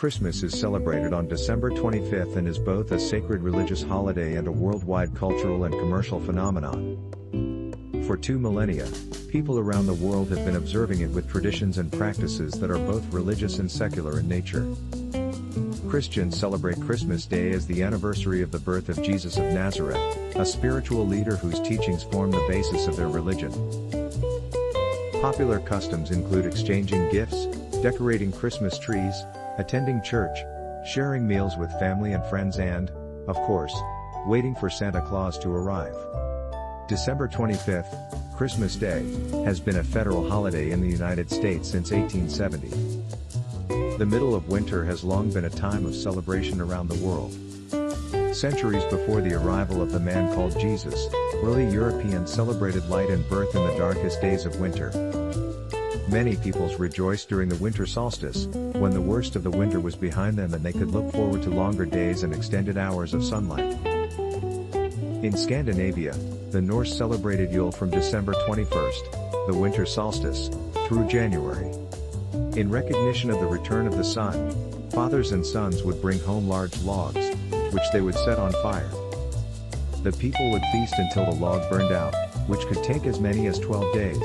Christmas is celebrated on December 25th and is both a sacred religious holiday and a worldwide cultural and commercial phenomenon. For 2 millennia, people around the world have been observing it with traditions and practices that are both religious and secular in nature. Christians celebrate Christmas Day as the anniversary of the birth of Jesus of Nazareth, a spiritual leader whose teachings form the basis of their religion. Popular customs include exchanging gifts, decorating Christmas trees, attending church, sharing meals with family and friends and, of course, waiting for Santa Claus to arrive. December 25th, Christmas Day, has been a federal holiday in the United States since 1870. The middle of winter has long been a time of celebration around the world. Centuries before the arrival of the man called Jesus, early Europeans celebrated light and birth in the darkest days of winter. Many peoples rejoiced during the winter solstice, when the worst of the winter was behind them and they could look forward to longer days and extended hours of sunlight. In Scandinavia, the Norse celebrated Yule from December 21st, the winter solstice, through January. In recognition of the return of the sun, fathers and sons would bring home large logs, which they would set on fire. The people would feast until the log burned out, which could take as many as 12 days.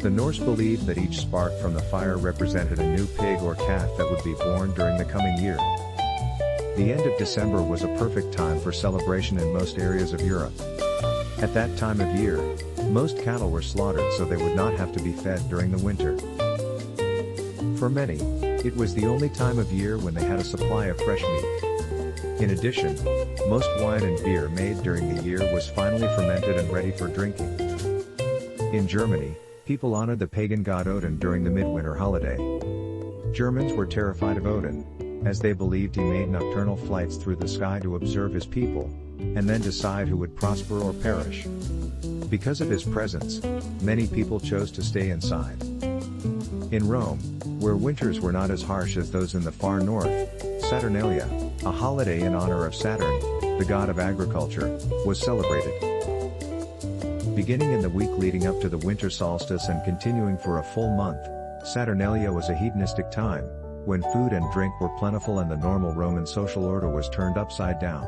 The Norse believed that each spark from the fire represented a new pig or calf that would be born during the coming year. The end of December was a perfect time for celebration in most areas of Europe. At that time of year, most cattle were slaughtered so they would not have to be fed during the winter. For many, it was the only time of year when they had a supply of fresh meat. In addition, most wine and beer made during the year was finally fermented and ready for drinking. In Germany, people honored the pagan god Odin during the midwinter holiday. Germans were terrified of Odin, as they believed he made nocturnal flights through the sky to observe his people, and then decide who would prosper or perish. Because of his presence, many people chose to stay inside. In Rome, where winters were not as harsh as those in the far north, Saturnalia, a holiday in honor of Saturn, the god of agriculture, was celebrated. Beginning in the week leading up to the winter solstice and continuing for a full month, Saturnalia was a hedonistic time, when food and drink were plentiful and the normal Roman social order was turned upside down.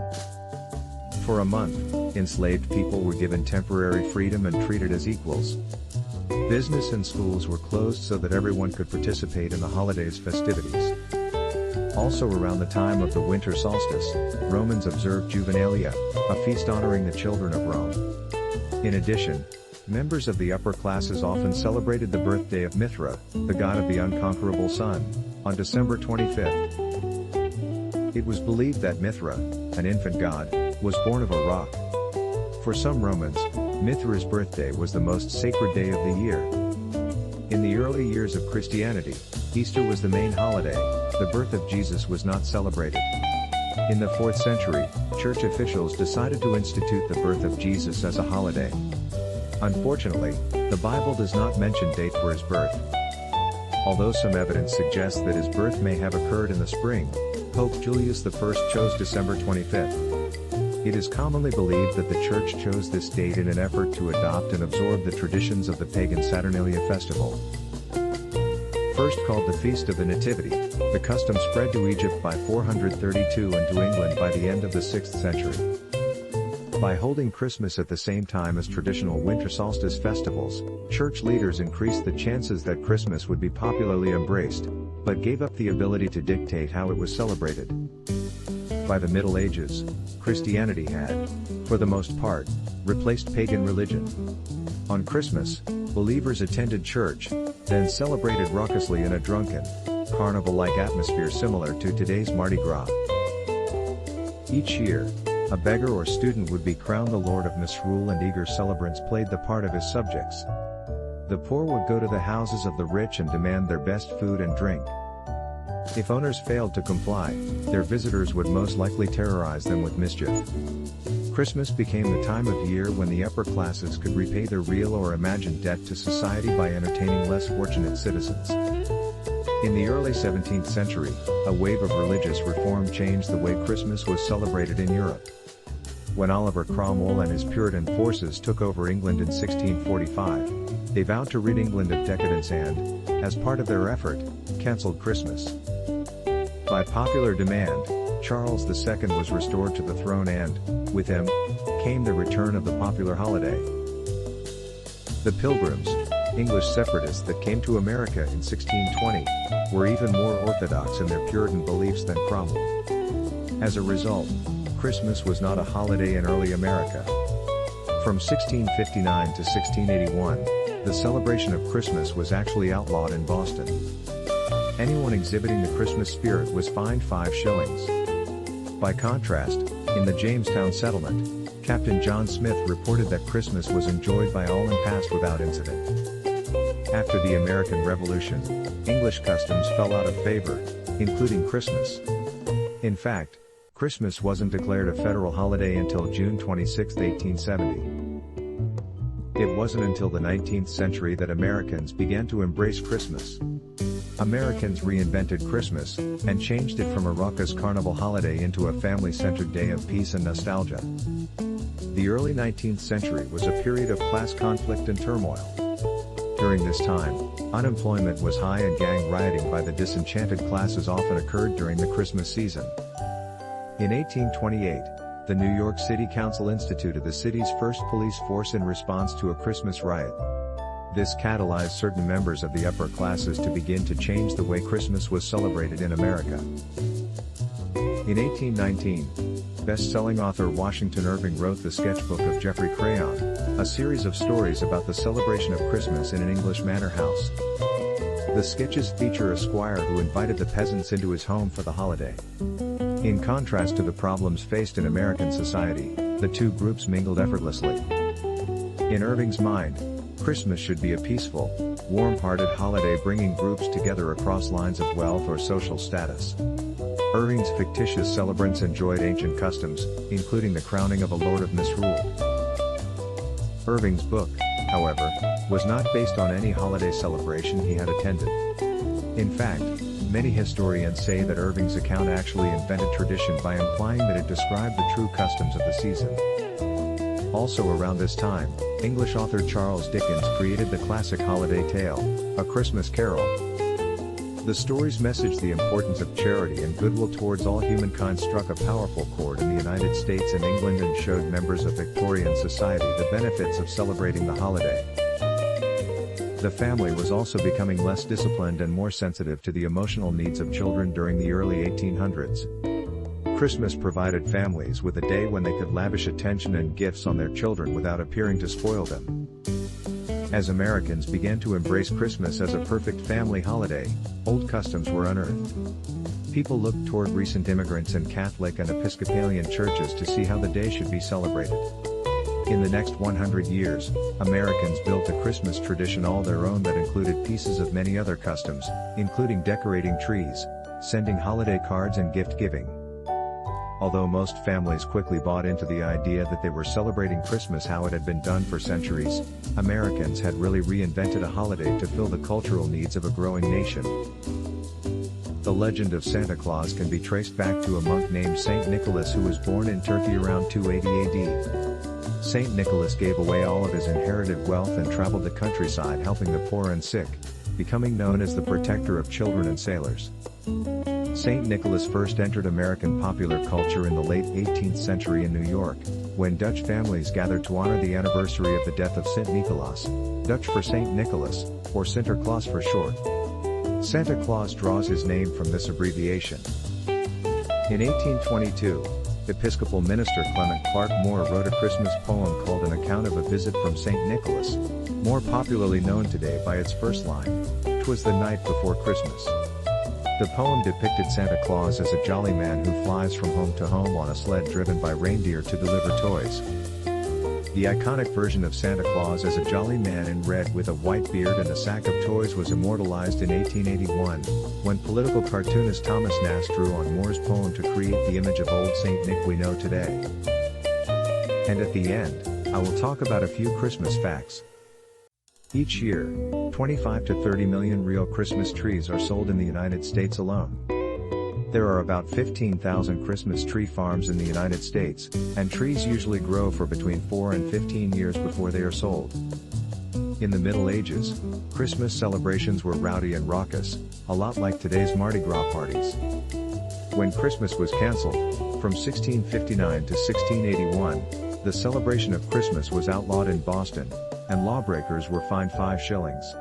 For a month, enslaved people were given temporary freedom and treated as equals. Business and schools were closed so that everyone could participate in the holiday's festivities. Also around the time of the winter solstice, Romans observed Juvenalia, a feast honoring the children of Rome. In addition, members of the upper classes often celebrated the birthday of Mithra, the god of the unconquerable sun, on December 25th. It was believed that Mithra, an infant god, was born of a rock. For some Romans, Mithra's birthday was the most sacred day of the year. In the early years of Christianity, Easter was the main holiday. The birth of Jesus was not celebrated. In the 4th century, church officials decided to institute the birth of Jesus as a holiday. Unfortunately, the Bible does not mention date for his birth. Although some evidence suggests that his birth may have occurred in the spring, Pope Julius I chose December 25th. It is commonly believed that the Church chose this date in an effort to adopt and absorb the traditions of the pagan Saturnalia festival. First called the Feast of the Nativity, the custom spread to Egypt by 432 and to England by the end of the 6th century. By holding Christmas at the same time as traditional winter solstice festivals, church leaders increased the chances that Christmas would be popularly embraced, but gave up the ability to dictate how it was celebrated. By the Middle Ages, Christianity had, for the most part, replaced pagan religion. On Christmas, believers attended church, then celebrated raucously in a drunken, carnival-like atmosphere similar to today's Mardi Gras. Each year, a beggar or student would be crowned the Lord of Misrule and eager celebrants played the part of his subjects. The poor would go to the houses of the rich and demand their best food and drink. If owners failed to comply, their visitors would most likely terrorize them with mischief. Christmas became the time of year when the upper classes could repay their real or imagined debt to society by entertaining less fortunate citizens. In the early 17th century, a wave of religious reform changed the way Christmas was celebrated in Europe. When Oliver Cromwell and his Puritan forces took over England in 1645, they vowed to rid England of decadence and, as part of their effort, cancelled Christmas. By By popular demand, Charles II was restored to the throne and, with him, came the return of the popular holiday. The Pilgrims, English separatists that came to America in 1620, were even more orthodox in their Puritan beliefs than Cromwell. As a result, Christmas was not a holiday in early America. From 1659 to 1681, the celebration of Christmas was actually outlawed in Boston. Anyone exhibiting the Christmas spirit was fined 5 shillings. By contrast, in the Jamestown settlement, Captain John Smith reported that Christmas was enjoyed by all and passed without incident. After the American Revolution, English customs fell out of favor, including Christmas. In fact, Christmas wasn't declared a federal holiday until June 26, 1870. It wasn't until the 19th century that Americans began to embrace Christmas. Americans reinvented Christmas, and changed it from a raucous carnival holiday into a family-centered day of peace and nostalgia. The early 19th century was a period of class conflict and turmoil. During this time, unemployment was high and gang rioting by the disenchanted classes often occurred during the Christmas season. In 1828, the New York City Council instituted the city's first police force in response to a Christmas riot. This catalyzed certain members of the upper classes to begin to change the way Christmas was celebrated in America. In 1819, best-selling author Washington Irving wrote the sketchbook of Geoffrey Crayon, a series of stories about the celebration of Christmas in an English manor house. The sketches feature a squire who invited the peasants into his home for the holiday. In contrast to the problems faced in American society, the two groups mingled effortlessly. In Irving's mind, Christmas should be a peaceful, warm-hearted holiday bringing groups together across lines of wealth or social status. Irving's fictitious celebrants enjoyed ancient customs, including the crowning of a lord of misrule. Irving's book, however, was not based on any holiday celebration he had attended. In fact, many historians say that Irving's account actually invented tradition by implying that it described the true customs of the season. Also around this time, English author Charles Dickens created the classic holiday tale, A Christmas Carol. The story's message, the importance of charity and goodwill towards all humankind, struck a powerful chord in the United States and England and showed members of Victorian society the benefits of celebrating the holiday. The family was also becoming less disciplined and more sensitive to the emotional needs of children during the early 1800s. Christmas provided families with a day when they could lavish attention and gifts on their children without appearing to spoil them. As Americans began to embrace Christmas as a perfect family holiday, old customs were unearthed. People looked toward recent immigrants in Catholic and Episcopalian churches to see how the day should be celebrated. In the next 100 years, Americans built a Christmas tradition all their own that included pieces of many other customs, including decorating trees, sending holiday cards and gift-giving. Although most families quickly bought into the idea that they were celebrating Christmas how it had been done for centuries, Americans had really reinvented a holiday to fill the cultural needs of a growing nation. The legend of Santa Claus can be traced back to a monk named Saint Nicholas who was born in Turkey around 280 AD. Saint Nicholas gave away all of his inherited wealth and traveled the countryside helping the poor and sick, becoming known as the protector of children and sailors. Saint Nicholas first entered American popular culture in the late 18th century in New York, when Dutch families gathered to honor the anniversary of the death of Sint Nicolaas, Dutch for Saint Nicholas, or Sinterklaas for short. Santa Claus draws his name from this abbreviation. In 1822, Episcopal minister Clement Clark Moore wrote a Christmas poem called An Account of a Visit from Saint Nicholas, more popularly known today by its first line, "'Twas the night before Christmas." The poem depicted Santa Claus as a jolly man who flies from home to home on a sled driven by reindeer to deliver toys. The iconic version of Santa Claus as a jolly man in red with a white beard and a sack of toys was immortalized in 1881, when political cartoonist Thomas Nast drew on Moore's poem to create the image of Old Saint Nick we know today. And at the end, I will talk about a few Christmas facts. Each year, 25 to 30 million real Christmas trees are sold in the United States alone. There are about 15,000 Christmas tree farms in the United States, and trees usually grow for between 4 and 15 years before they are sold. In the Middle Ages, Christmas celebrations were rowdy and raucous, a lot like today's Mardi Gras parties. When Christmas was cancelled, from 1659 to 1681, the celebration of Christmas was outlawed in Boston, and lawbreakers were fined 5 shillings.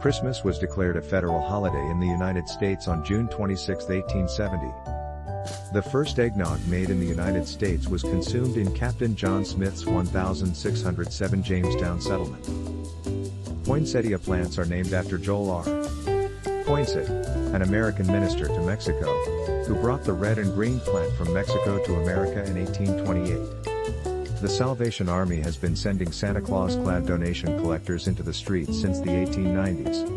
Christmas was declared a federal holiday in the United States on June 26, 1870. The first eggnog made in the United States was consumed in Captain John Smith's 1607 Jamestown settlement. Poinsettia plants are named after Joel R. Poinsett, an American minister to Mexico, who brought the red and green plant from Mexico to America in 1828. The Salvation Army has been sending Santa Claus-clad donation collectors into the streets since the 1890s.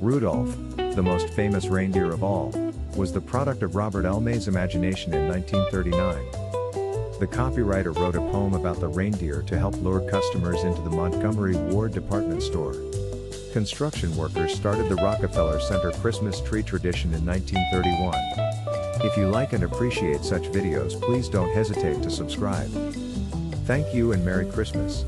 Rudolph, the most famous reindeer of all, was the product of Robert L. May's imagination in 1939. The copywriter wrote a poem about the reindeer to help lure customers into the Montgomery Ward department store. Construction workers started the Rockefeller Center Christmas tree tradition in 1931. If you like and appreciate such videos, please don't hesitate to subscribe. Thank you and Merry Christmas.